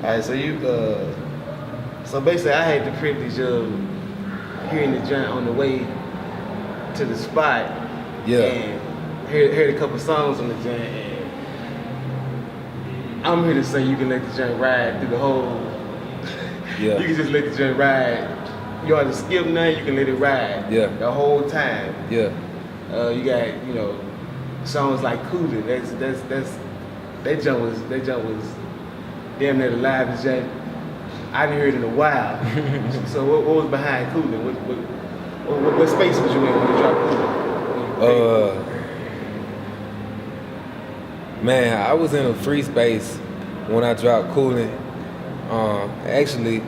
Alright, so basically I had the privilege of hearing the joint on the way to the spot Yeah. and heard a couple songs on the joint, and I'm here to say you can let the joint ride through the whole. Yeah. You can just let the joint ride. You don't have to skip nothing. You can let it ride. Yeah. The whole time. Yeah. You got songs like Coolin'. That jump was damn near the livest jump I didn't hear it in a while. So what was behind Coolin'? What space was you in when you dropped Coolin'? Man, I was in a free space when I dropped Coolin'. Actually,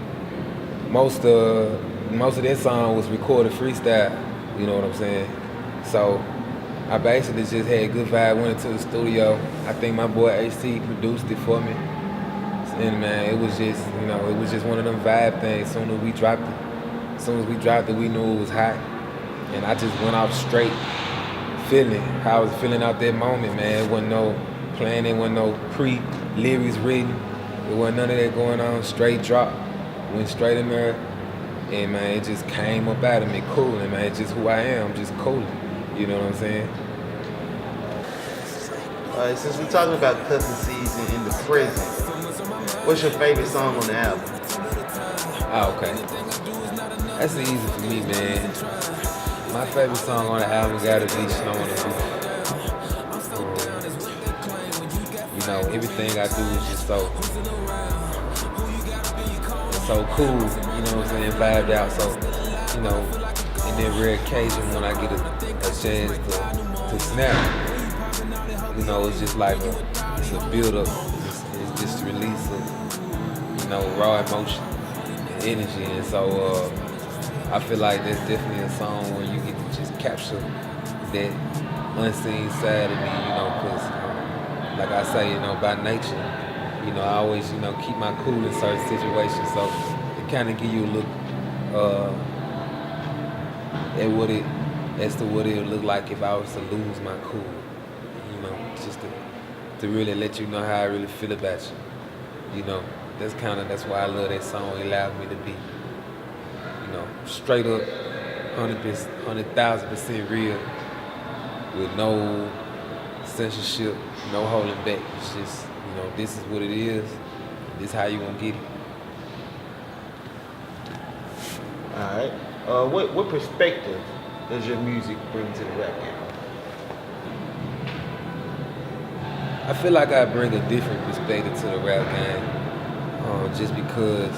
most of that song was recorded freestyle. You know what I'm saying? So I basically just had good vibe. Went into the studio. I think my boy HT produced it for me. And man, it was just one of them vibe things. As soon as we dropped it, we knew it was hot. And I just went off straight feeling how I was feeling out that moment, man. It wasn't no planning, wasn't no pre-lyrics written. There wasn't none of that going on. Straight drop. Went straight in there. And man, it just came up out of me coolin', man. It's just who I am, just coolin'. You know what I'm saying? Alright, since we're talking about cussing season in the present, what's your favorite song on the album? Oh, okay. That's easy for me, man. My favorite song on the album gotta be Snow on the Roof. Everything I do is just so cool, you know what I'm saying, vibed out. So, in that rare occasion when I get a chance to snap, it's just like it's a build-up. It's just a release of, raw emotion and energy. And so I feel like that's definitely a song where you get to just capture that unseen side of me, because like I say, by nature, I always, keep my cool in certain situations. So it kind of give you a look as to what it would look like if I was to lose my cool. Just to really let you know how I really feel about you. That's why I love that song. It allowed me to be, straight up 100,000% real with no censorship, no holding back. It's just, this is what it is. This is how you gonna get it. Alright. What perspective does your music bring to the rap game? I feel like I bring a different perspective to the rap game, just because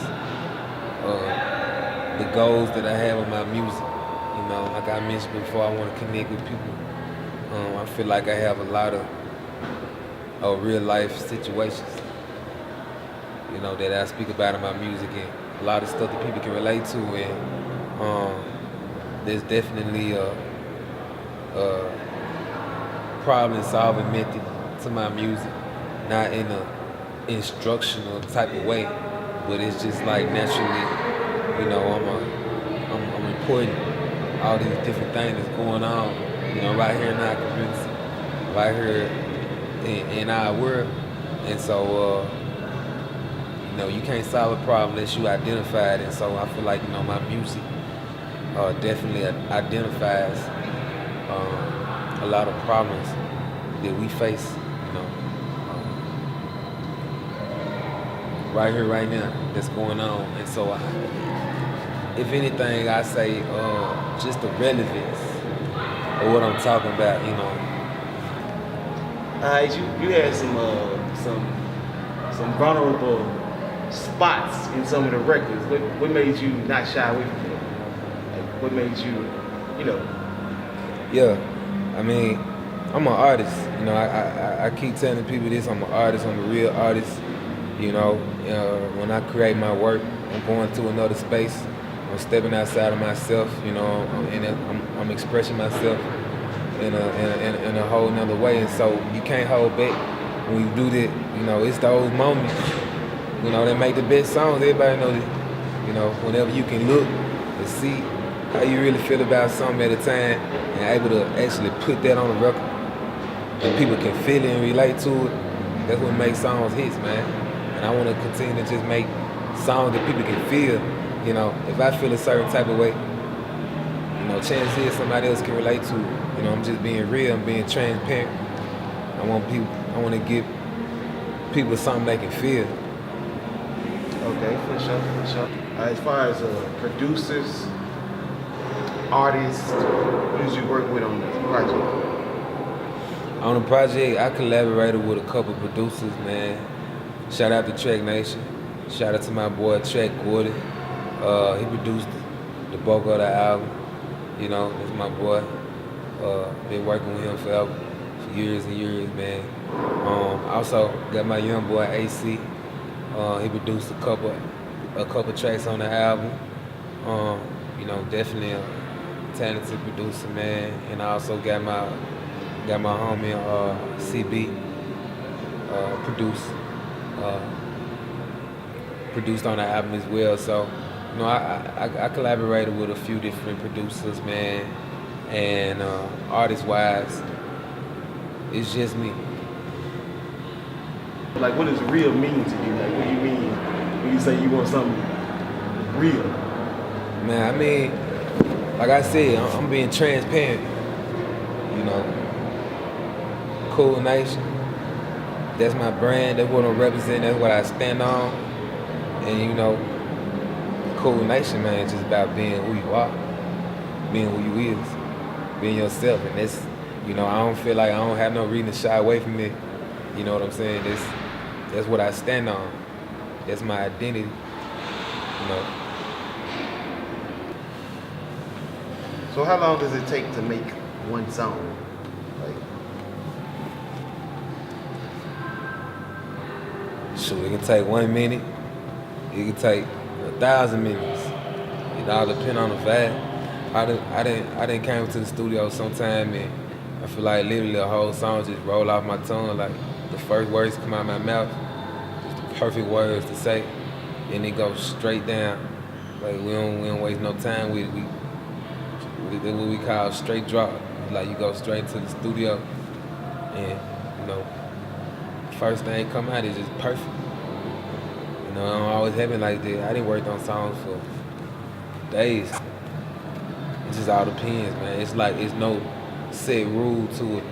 the goals that I have with my music. Like I mentioned before, I want to connect with people. I feel like I have a lot of real life situations, that I speak about in my music, and a lot of stuff that people can relate to. And there's definitely a problem-solving method to my music, not in a instructional type of way, but it's just like naturally, I'm reporting all these different things that's going on, right here in our community, right here in our world. And so, you can't solve a problem unless you identify it. And so I feel like, my music definitely identifies a lot of problems that we face, right here, right now, that's going on. And so, if anything, I say just the relevance of what I'm talking about, Alright, you had some vulnerable spots in some of the records. What made you not shy away from it? Like, what made you, Yeah, I mean, I'm an artist. I keep telling people this. I'm an artist. I'm a real artist. When I create my work, I'm going to another space. I'm stepping outside of myself. And I'm expressing myself in a whole nother way. And so you can't hold back when you do that. It's those moments. That make the best songs. Everybody knows it. Whenever you can look and see how you really feel about something at a time, and able to actually put that on the record, and people can feel it and relate to it. That's what makes songs hits, man. And and I want to continue to just make songs that people can feel. You know, if I feel a certain type of way, you know, chances is somebody else can relate to it. You know, I'm just being real, I'm being transparent. I want to give people something they can feel. Okay, for sure. As far as producers, artists, who did you work with on this project? On the project, I collaborated with a couple producers, man. Shout out to Track Nation. Shout out to my boy Track Gordy. He produced the bulk of the album. You know, that's my boy. Been working with him forever, for years and years, man. Also got my young boy AC. He produced a couple tracks on the album. You know, definitely a talented producer, man. And I also got my homie CB produced on the album as well. So, you know, I collaborated with a few different producers, man. And artist-wise, it's just me. Like, what does real mean to you? Like, what do you mean when you say you want something real? Man, I mean, like I said, I'm being transparent. You know, Cool Nation. That's my brand. That's what I represent. That's what I stand on. And you know, Cool Nation, man, it's just about being who you are, being who you is, being yourself. And that's, you know, I don't feel like I don't have no reason to shy away from it. You know what I'm saying? That's what I stand on. That's my identity. You know. So how long does it take to make one song? Like, shoot, it can take 1 minute. It can take 1,000 minutes. It all depends on the vibe. I didn't came to the studio sometime and I feel like literally the whole song just roll off my tongue. Like the first words come out of my mouth, just the perfect words to say, and it goes straight down. Like we don't waste no time with it. That's what we call straight drop. Like you go straight to the studio, and you know, first thing come out is just perfect. You know, I don't always happen like that. I didn't work on songs for days. It just all depends, man. It's like it's no set rule to it.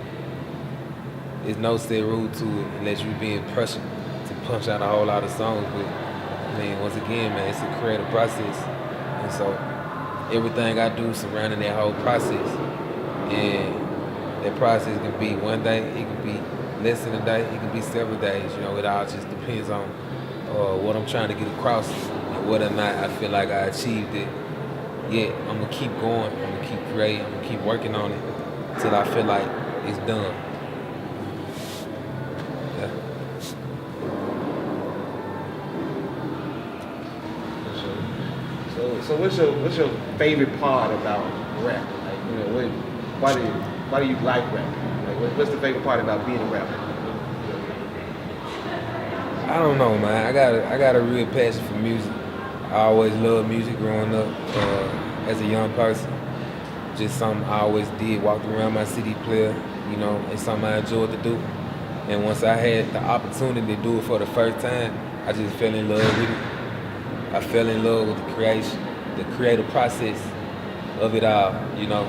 There's no set rule to it unless you're being pressured to punch out a whole lot of songs. But I mean, once again, man, it's a creative process, and so everything I do surrounding that whole process, and that process can be one day, it can be less than a day, it can be several days. You know, it all just depends on what I'm trying to get across and whether or not I feel like I achieved it. Yet I'm gonna keep going, I'm gonna keep creating, I'm gonna keep working on it till I feel like it's done. Yeah. So what's your favorite part about rap? Like, you know, why do you like rap? Like, what's the favorite part about being a rapper? I don't know, man. I got a real passion for music. I always loved music growing up as a young person. Just something I always did, walked around my CD player, you know, it's something I enjoyed to do. And once I had the opportunity to do it for the first time, I just fell in love with it. I fell in love with the creation, the creative process of it all, you know,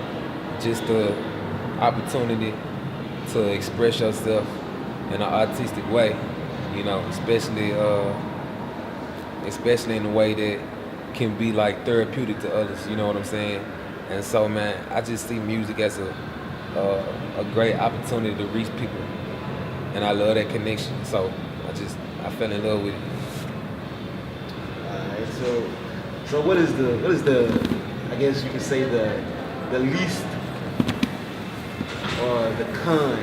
just the opportunity to express yourself in an artistic way, you know, especially in a way that can be like therapeutic to others, you know what I'm saying? And so, man, I just see music as a great opportunity to reach people, and I love that connection. So I fell in love with it. Alright, so what is the I guess you could say the least or the con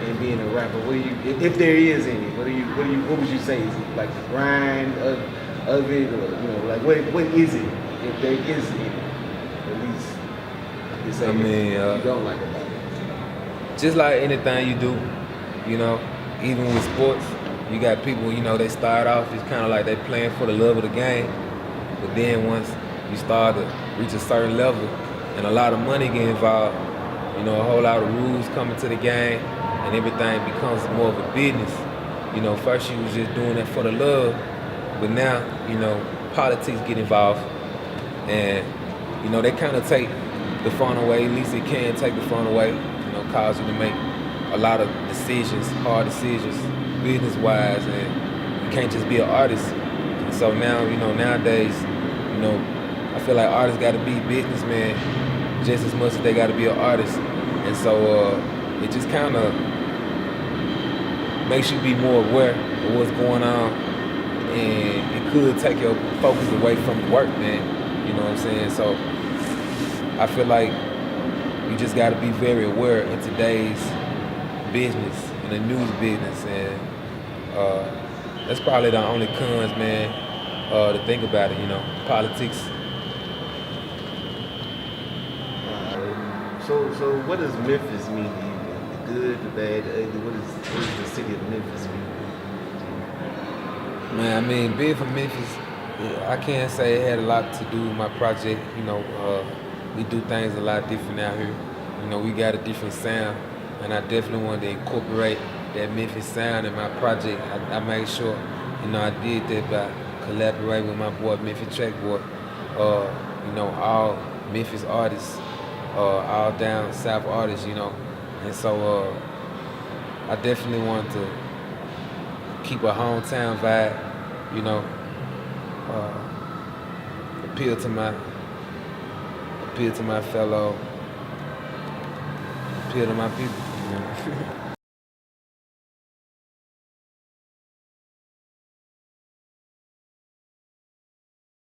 in being a rapper? What do you, if there is any, what would you say? Is it like the grind of it, or you know, like what is it, if there is any? At least you say you don't like about it. Just like anything you do, you know, even with sports, you got people, you know, they start off, it's kind of like they playing for the love of the game, but then once you start to reach a certain level and a lot of money get involved, you know, a whole lot of rules come into the game and everything becomes more of a business. You know, first you was just doing it for the love, but now, you know, politics get involved, and you know they kind of take the fun away. At least it can take the fun away. You know, cause you to make a lot of decisions, hard decisions, business-wise, and you can't just be an artist. And so now, you know, nowadays, you know, I feel like artists got to be businessmen just as much as they got to be an artist. And so it just kind of makes you be more aware of what's going on, and it could take your focus away from the work, man. You know what I'm saying? So I feel like you just got to be very aware in today's business, in the news business, and that's probably the only cons, man, to think about it. You know, politics. So what does Memphis mean to you? The good, the bad, the ugly? What does the city of Memphis mean? Man, I mean, being from Memphis, yeah, I can't say it had a lot to do with my project. You know, we do things a lot different out here. You know, we got a different sound, and I definitely wanted to incorporate that Memphis sound in my project. I made sure, you know, I did that by collaborating with my boy Memphis Track Boy. You know, all Memphis artists, all down south artists, you know. And so I definitely wanted to keep a hometown vibe, you know, appeal to my fellow, appeal to my people, you know.